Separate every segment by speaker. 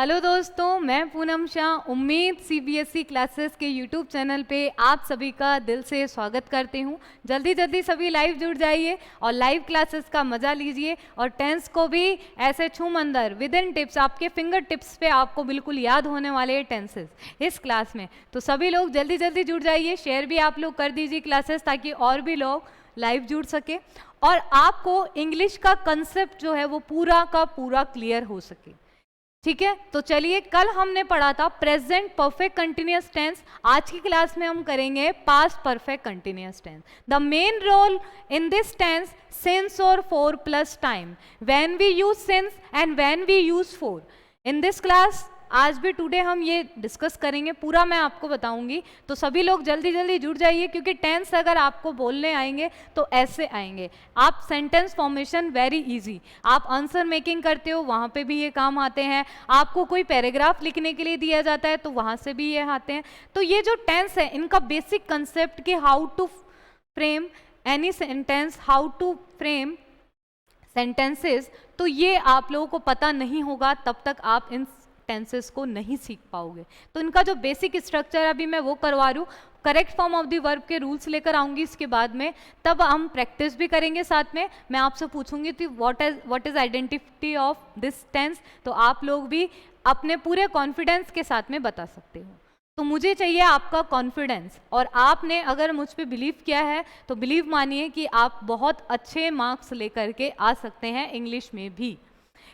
Speaker 1: Hello दोस्तों, मैं पूनम शाह। उम्मीद सीबीएसई क्लासेस के यूट्यूब चैनल पे आप सभी का दिल से स्वागत करती हूँ। जल्दी जल्दी सभी लाइव जुड़ जाइए और लाइव क्लासेस का मजा लीजिए और टेंस को भी ऐसे छूम अंदर विद इन टिप्स, आपके फिंगर टिप्स पे आपको बिल्कुल याद होने वाले टेंसेस इस क्लास में। तो सभी लोग जल्दी जल्दी जुड़ जाइए, शेयर भी आप लोग कर दीजिए क्लासेस, ताकि और भी लोग लाइव जुड़ सके और आपको इंग्लिश का कंसेप्ट जो है वो पूरा का पूरा क्लियर हो सके। ठीक है, तो चलिए, कल हमने पढ़ा था प्रेजेंट परफेक्ट कंटिन्यूअस टेंस। आज की क्लास में हम करेंगे past perfect continuous tense. The main role in this tense since और for plus time, when we use since and when we use for in this class. आज भी today हम ये डिस्कस करेंगे, पूरा मैं आपको बताऊंगी। तो सभी लोग जल्दी जल्दी जुड़ जाइए, क्योंकि टेंस अगर आपको बोलने आएंगे तो ऐसे आएंगे। आप सेंटेंस फॉर्मेशन वेरी इजी, आप आंसर मेकिंग करते हो वहाँ पे भी ये काम आते हैं। आपको कोई पैराग्राफ लिखने के लिए दिया जाता है तो वहाँ से भी ये आते हैं। तो ये जो टेंस है, इनका बेसिक कंसेप्ट कि how to frame any sentence, how to frame sentences, तो ये आप लोगों को पता नहीं होगा तब तक आप इन टेंसेस को नहीं सीख पाओगे। तो इनका जो बेसिक स्ट्रक्चर अभी मैं वो करवा रही हूँ। Correct form of the verb के रूल्स लेकर आऊंगी इसके बाद में, तब हम प्रैक्टिस भी करेंगे साथ में। मैं आपसे पूछूंगी कि what is identity of this tense, तो आप लोग भी अपने पूरे कॉन्फिडेंस के साथ में बता सकते हो। तो मुझे चाहिए आपका कॉन्फिडेंस, और आपने अगर मुझ पे बिलीव किया है तो बिलीव मानिए कि आप बहुत अच्छे मार्क्स लेकर के आ सकते हैं इंग्लिश में भी।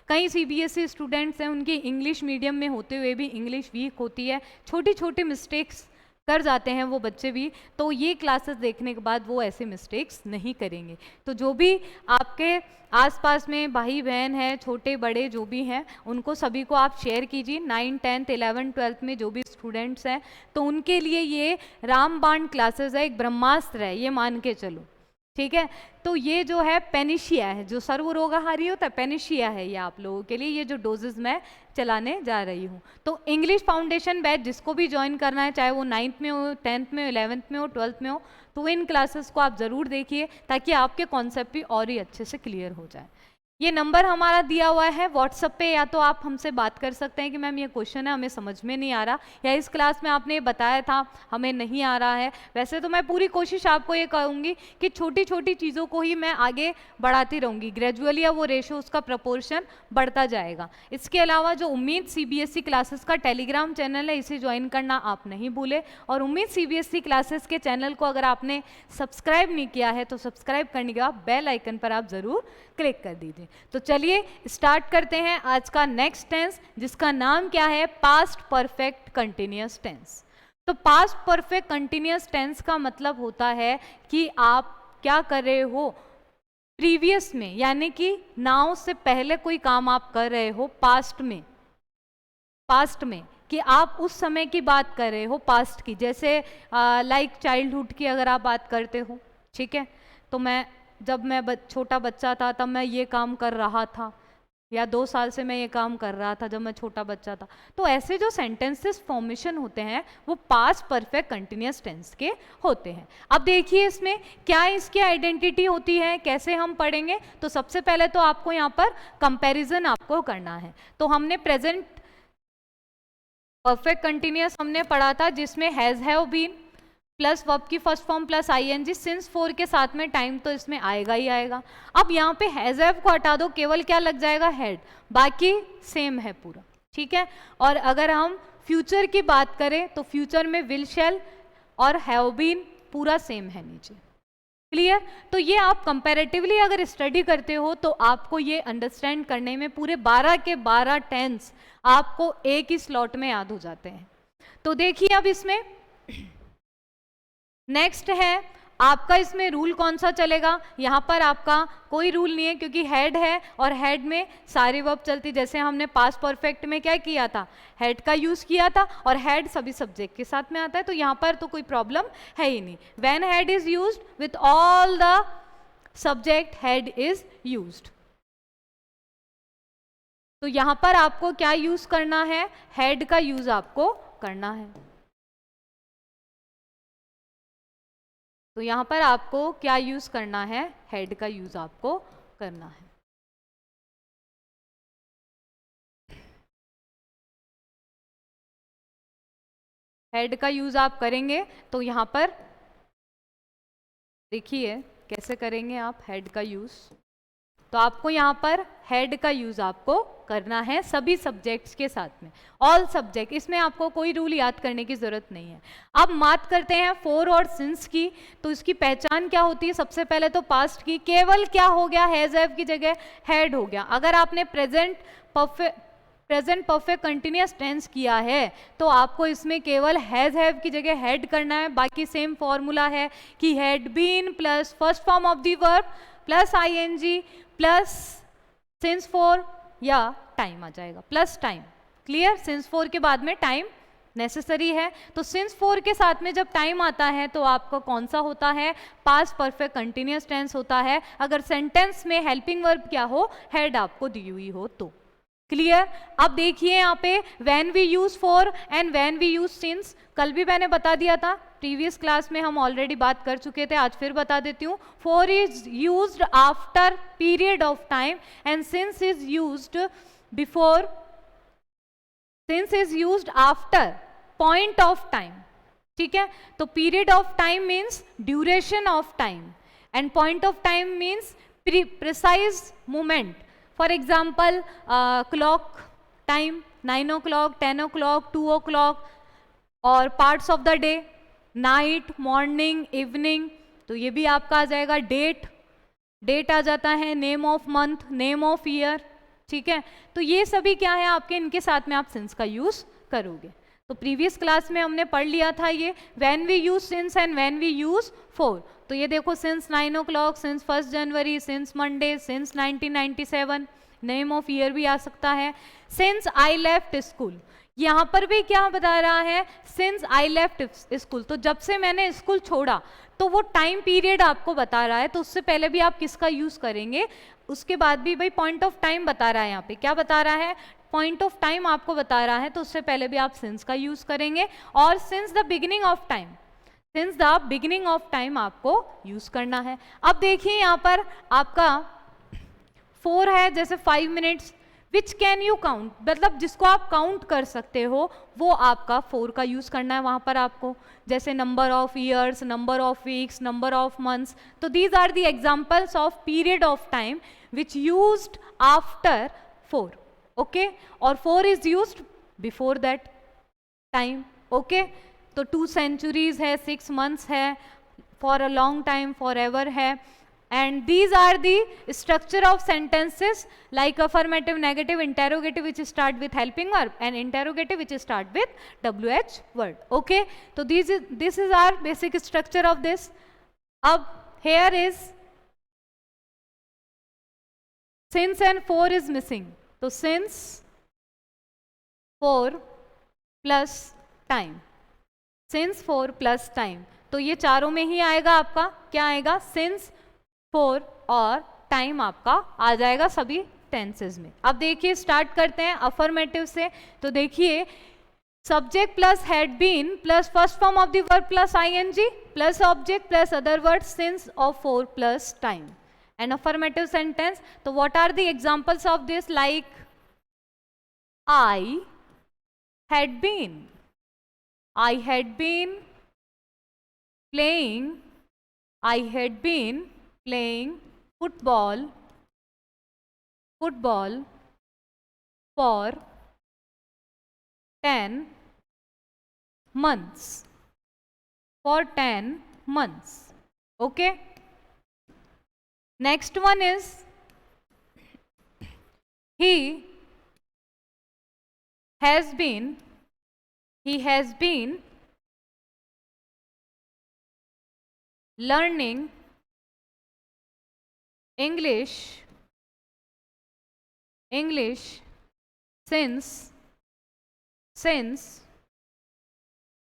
Speaker 1: कई सीबीएसई स्टूडेंट्स हैं, उनकी इंग्लिश मीडियम में होते हुए भी इंग्लिश वीक होती है, छोटी छोटी मिस्टेक्स कर जाते हैं वो बच्चे भी। तो ये क्लासेस देखने के बाद वो ऐसे मिस्टेक्स नहीं करेंगे। तो जो भी आपके आसपास में भाई बहन हैं, छोटे बड़े जो भी हैं, उनको सभी को आप शेयर कीजिए। 9, 10, 11, 12 में जो भी स्टूडेंट्स हैं, तो उनके लिए ये रामबाण क्लासेस है, एक ब्रह्मास्त्र है, ये मान के चलो। ठीक है, तो ये जो है पेनिशिया है, जो सर्वरोगाहारी होता है, पेनिशिया है ये आप लोगों के लिए, ये जो डोजेस मैं चलाने जा रही हूँ। तो इंग्लिश फाउंडेशन बैच जिसको भी ज्वाइन करना है, चाहे वो 9th में हो, 10th में हो, 11th में हो, 12th में हो, तो इन क्लासेस को आप ज़रूर देखिए, ताकि आपके कॉन्सेप्ट भी और ही अच्छे से क्लियर हो जाए। ये नंबर हमारा दिया हुआ है व्हाट्सएप पे, या तो आप हमसे बात कर सकते हैं कि मैम ये क्वेश्चन है हमें समझ में नहीं आ रहा, या इस क्लास में आपने बताया था हमें नहीं आ रहा है। वैसे तो मैं पूरी कोशिश आपको ये कहूँगी कि छोटी छोटी चीज़ों को ही मैं आगे बढ़ाती रहूँगी, ग्रेजुअली अब वो रेशो, उसका प्रपोर्शन बढ़ता जाएगा। इसके अलावा जो उम्मीद सीबीएसई क्लासेस का टेलीग्राम चैनल है, इसे ज्वाइन करना आप नहीं भूले। और उम्मीद सीबीएसई क्लासेस के चैनल को अगर आपने सब्सक्राइब नहीं किया है तो सब्सक्राइब करने के बाद बेल आइकन पर आप ज़रूर क्लिक कर दीजिए। तो चलिए स्टार्ट करते हैं आज का नेक्स्ट टेंस, जिसका नाम क्या है, पास्ट परफेक्ट कंटिन्यूअस टेंस। तो पास्ट परफेक्ट कंटिन्यूअस टेंस का मतलब होता है कि आप क्या कर रहे हो प्रीवियस में, यानी कि नाउ से पहले कोई काम आप कर रहे हो पास्ट में, पास्ट में कि आप उस समय की बात कर रहे हो, पास्ट की। जैसे लाइक चाइल्डहुड की अगर आप बात करते हो, ठीक है, तो जब मैं छोटा बच्चा था तब मैं ये काम कर रहा था, या 2 साल से मैं ये काम कर रहा था जब मैं छोटा बच्चा था। तो ऐसे जो सेंटेंसेस फॉर्मेशन होते हैं वो पास्ट परफेक्ट कंटिन्यूअस टेंस के होते हैं। अब देखिए इसमें क्या इसकी आइडेंटिटी होती है, कैसे हम पढ़ेंगे। तो सबसे पहले तो आपको यहाँ पर कंपैरिजन आपको करना है। तो हमने प्रेजेंट परफेक्ट कंटिन्यूअस हमने पढ़ा था, जिसमें has, have, been plus verb की first form plus ING since 4 के साथ में टाइम तो इसमें आएगा ही आएगा। अब यहाँ पे हैज हैव को हटा दो, केवल क्या लग जाएगा, हैड, बाकी सेम है पूरा। ठीक है, और अगर हम फ्यूचर की बात करें तो फ्यूचर में विल, शैल और हैव बीन पूरा सेम है नीचे। क्लियर। तो ये आप कंपैरेटिवली अगर स्टडी करते हो तो आपको ये अंडरस्टैंड करने में पूरे 12 के 12 टेंस आपको एक ही स्लॉट में याद हो जाते हैं। तो देखिए अब इसमें नेक्स्ट है आपका, इसमें रूल कौन सा चलेगा। यहाँ पर आपका कोई रूल नहीं है, क्योंकि हेड है और हेड में सारी वर्ब चलती। जैसे हमने पास्ट परफेक्ट में क्या किया था, हेड का यूज किया था, और हेड सभी सब्जेक्ट के साथ में आता है, तो यहाँ पर तो कोई प्रॉब्लम है ही नहीं। When head is used with all the subject, head is used. तो यहाँ पर आपको क्या यूज करना है, हेड का यूज आपको करना है। तो यहाँ पर आपको क्या यूज करना है, हेड का यूज आपको करना है। हेड का यूज आप करेंगे तो यहाँ पर देखिए कैसे करेंगे आप हेड का यूज। तो आपको यहाँ पर हेड का यूज आपको करना है सभी सब्जेक्ट्स के साथ में, ऑल सब्जेक्ट, इसमें आपको कोई रूल याद करने की जरूरत नहीं है। अब बात करते हैं फोर और सिंस की, तो इसकी पहचान क्या होती है? सबसे पहले तो पास्ट की, केवल क्या हो गया, हैज हैव की जगह हैड हो गया। अगर आपने प्रेजेंट परफेक्ट कंटिन्यूअस टेंस किया है तो आपको इसमें केवल हैज हैव की जगह हैड करना है। बाकी सेम फॉर्मूला है कि had been plus first form of the verb plus ING plus since four या टाइम आ जाएगा, plus time. Clear? Since four के बाद में टाइम नेसेसरी है, तो सिंस फोर के साथ में जब टाइम आता है तो आपका कौन सा होता है? पास्ट परफेक्ट कंटिन्यूअस टेंस होता है, अगर सेंटेंस में हेल्पिंग वर्ब क्या हो, हेड आपको दी हुई हो तो। क्लियर? अब देखिए यहाँ पे when we use for and when we use since, कल भी मैंने बता दिया था, प्रीवियस क्लास में हम ऑलरेडी बात कर चुके थे, आज फिर बता देती हूँ। For is used after period of time and since is used before, since is used after point of time. ठीक है? तो period of time means duration of time and point of time means precise moment. For example clock time 9 o'clock, 10 o'clock, 2 o'clock, और parts of the day, night, morning, evening, तो ये भी आपका आ जाएगा। Date आ जाता है, name of month, name of year. ठीक है? तो ये सभी क्या है आपके, इनके साथ में आप सिंस का यूज करोगे। तो प्रीवियस क्लास में हमने पढ़ लिया था ये when we use since and when we use for. तो ये देखो since 9 o'clock, since 1 January, since Monday, since 1997, name of year भी आ सकता है। सिंस आई लेफ्ट स्कूल, यहाँ पर भी क्या बता रहा है? सिंस आई लेफ्ट स्कूल, तो जब से मैंने स्कूल छोड़ा, तो वो टाइम पीरियड आपको बता रहा है, तो उससे पहले भी आप किसका यूज करेंगे? उसके बाद भी भाई पॉइंट ऑफ टाइम बता रहा है, यहाँ पे क्या बता रहा है? पॉइंट ऑफ टाइम आपको बता रहा है, तो उससे पहले भी आप सिंस का यूज करेंगे। और since the beginning of time, since the beginning of time आपको यूज करना है। अब देखिए यहाँ पर आपका 4 है, जैसे 5 minutes, which can you count, मतलब जिसको आप काउंट कर सकते हो वो आपका 4 का यूज करना है वहां पर आपको, जैसे number of years, number of weeks, number of months. तो these are the examples of period of time which used after 4। Okay? और 4 is used before that time. Okay? तो 2 centuries है, 6 months है, for a long time, for ever है। And these are the structure of sentences like affirmative, negative, interrogative which start with helping verb and interrogative which start with WH word. Okay? So this is our basic structure of this. Ab here is since and for is missing. So since, for plus time, since, for plus time. तो ये चारों में ही आएगा आपका, क्या आएगा? since, for और time आपका आ जाएगा सभी टेंसेज में। अब देखिए स्टार्ट करते हैं अफर्मेटिव से। तो देखिए subject plus had been plus first form of the verb plus ING plus object plus other word since of for plus time and affirmative sentence. तो what are the examples of this? Like I had been, I had been playing, I had been playing football for 10 months, for 10 months. Okay? Next one is he has been learning English since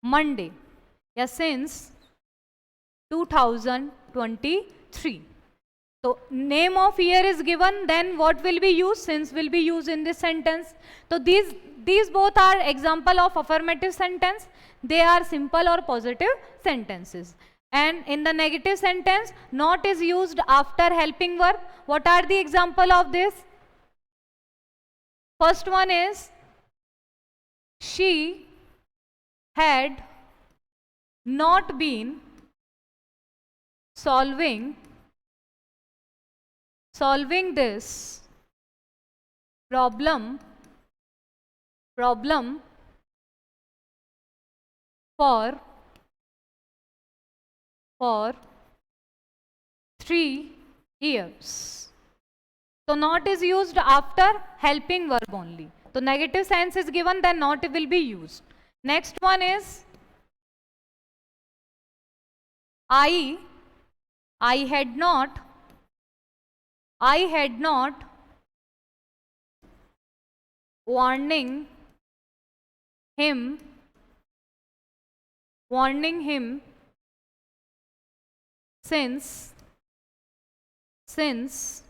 Speaker 1: Monday या since 2023. So name of year is given, then what will be used? Since will be used in this sentence. So these both are example of affirmative sentence. They are simple or positive sentences. And in the negative sentence, not is used after helping verb. What are the example of this? First one is she had not been solving this problem for 3 years. So not is used after helping verb only. So negative sense is given, then not will be used. Next one is I had not warning him since since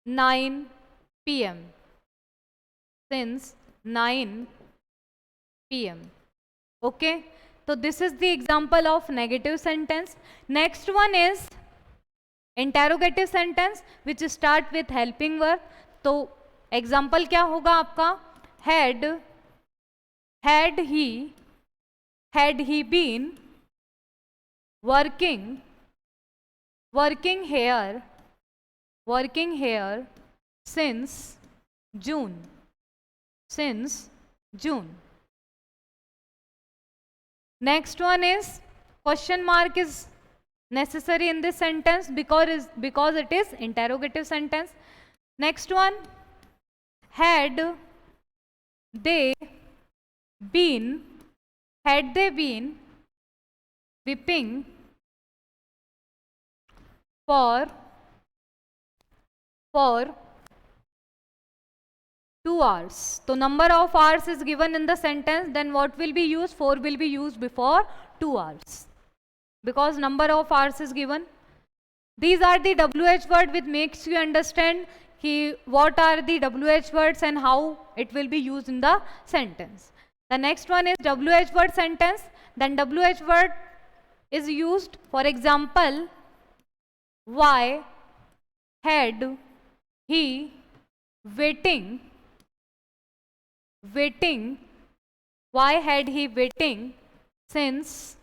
Speaker 1: 9 p.m. since 9 p.m. Okay, so this is the example of negative sentence. Next one is interrogative sentence which start with helping verb. तो example क्या होगा आपका? had he been working here since June. Next one is question mark is necessary in this sentence because it is interrogative sentence. Next one, had they been whipping for 2 hours. So number of hours is given in the sentence, then what will be used? 4 will be used before 2 hours because number of hours is given. These are the WH word which makes you understand what are the WH words and how it will be used in the sentence. The next one is WH word sentence. Then WH word is used, for example, why had he waiting? Why had he waiting since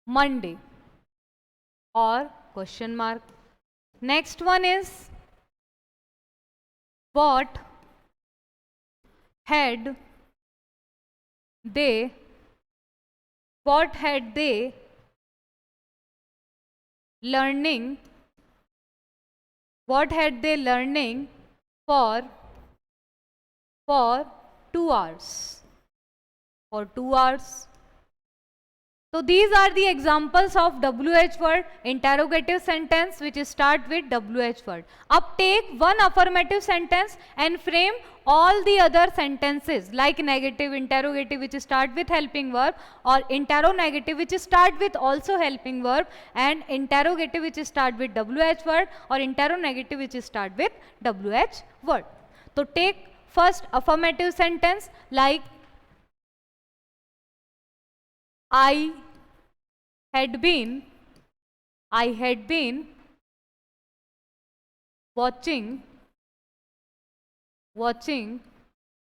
Speaker 1: Monday? Or question mark. Next one is what had they learning for 2 hours? For 2 hours. So these are the examples of WH word interrogative sentence which start with WH word. अब take one affirmative sentence and frame all the other sentences like negative, interrogative which start with helping verb, or interrogative which start with also helping verb, and interrogative which start with WH word, or interrogative which start with WH word. So take first affirmative sentence like I had been watching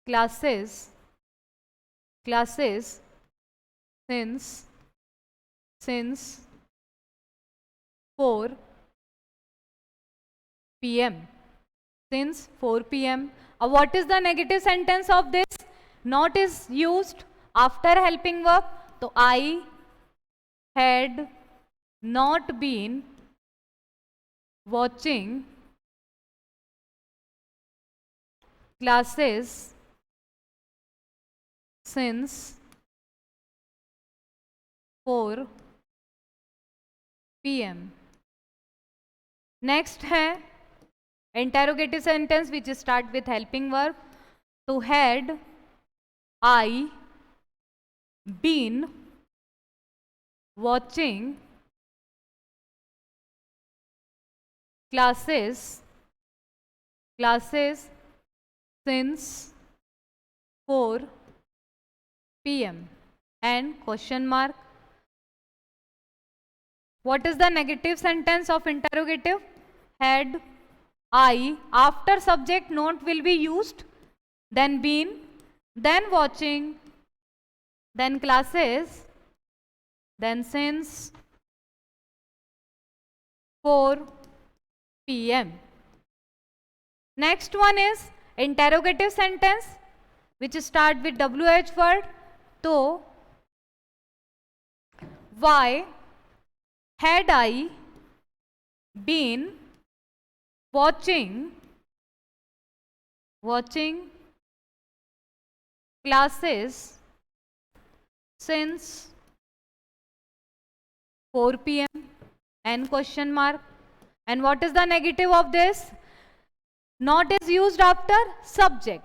Speaker 1: classes since 4 p.m. Since 4 p.m. What is the negative sentence of this? Not is used after helping verb. So I had not been watching classes since 4 p.m. Next है interrogative sentence which start with helping verb. So had I been watching classes since 4 PM. And question mark. What is the negative sentence of interrogative? Had, I, after subject not will be used, then been, then watching, then classes, then since 4 PM. Next one is interrogative sentence which start with WH word. So, why had I been watching classes since 4 PM? And question mark. And what is the negative of this? Not is used after subject.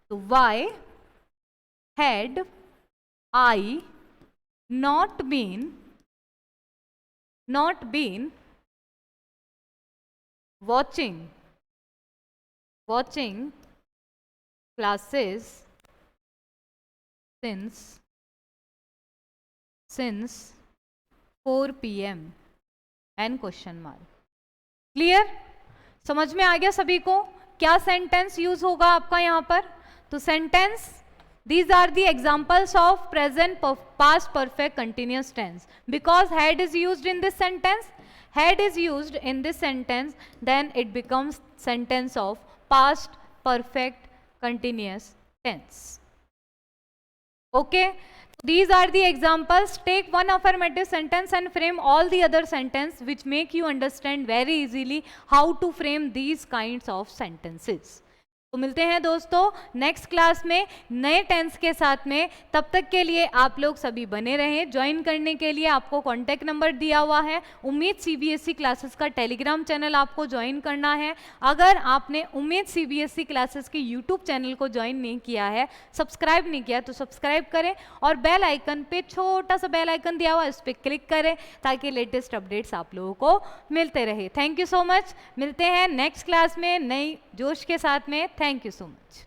Speaker 1: So, why had I not been watching classes since 4 PM? And question mark. Clear? समझ में आ गया सभी को? क्या sentence use होगा आपका यहाँ पर? तो sentence, these are the examples of present past perfect continuous tense. Because had is used in this sentence, then it becomes sentence of past perfect continuous tense. Okay? These are the examples. Take one affirmative sentence and frame all the other sentence which make you understand very easily how to frame these kinds of sentences. तो मिलते हैं दोस्तों next class में नए tense के साथ में. तब तक के लिए आप लोग सभी बने रहें. ज्वाइन करने के लिए आपको कॉन्टैक्ट नंबर दिया हुआ है. उम्मीद CBSE क्लासेस का टेलीग्राम चैनल आपको ज्वाइन करना है. अगर आपने उम्मीद CBSE क्लासेस के यूट्यूब चैनल को ज्वाइन नहीं किया है, सब्सक्राइब नहीं किया, तो सब्सक्राइब करें और बेल आइकन पे छोटा सा बेल आइकन दिया हुआ है, इस पर क्लिक करें ताकि लेटेस्ट अपडेट्स आप लोगों को मिलते रहे. Thank you so much. मिलते हैं नेक्स्ट क्लास में नई जोश के साथ में. Thank you so much.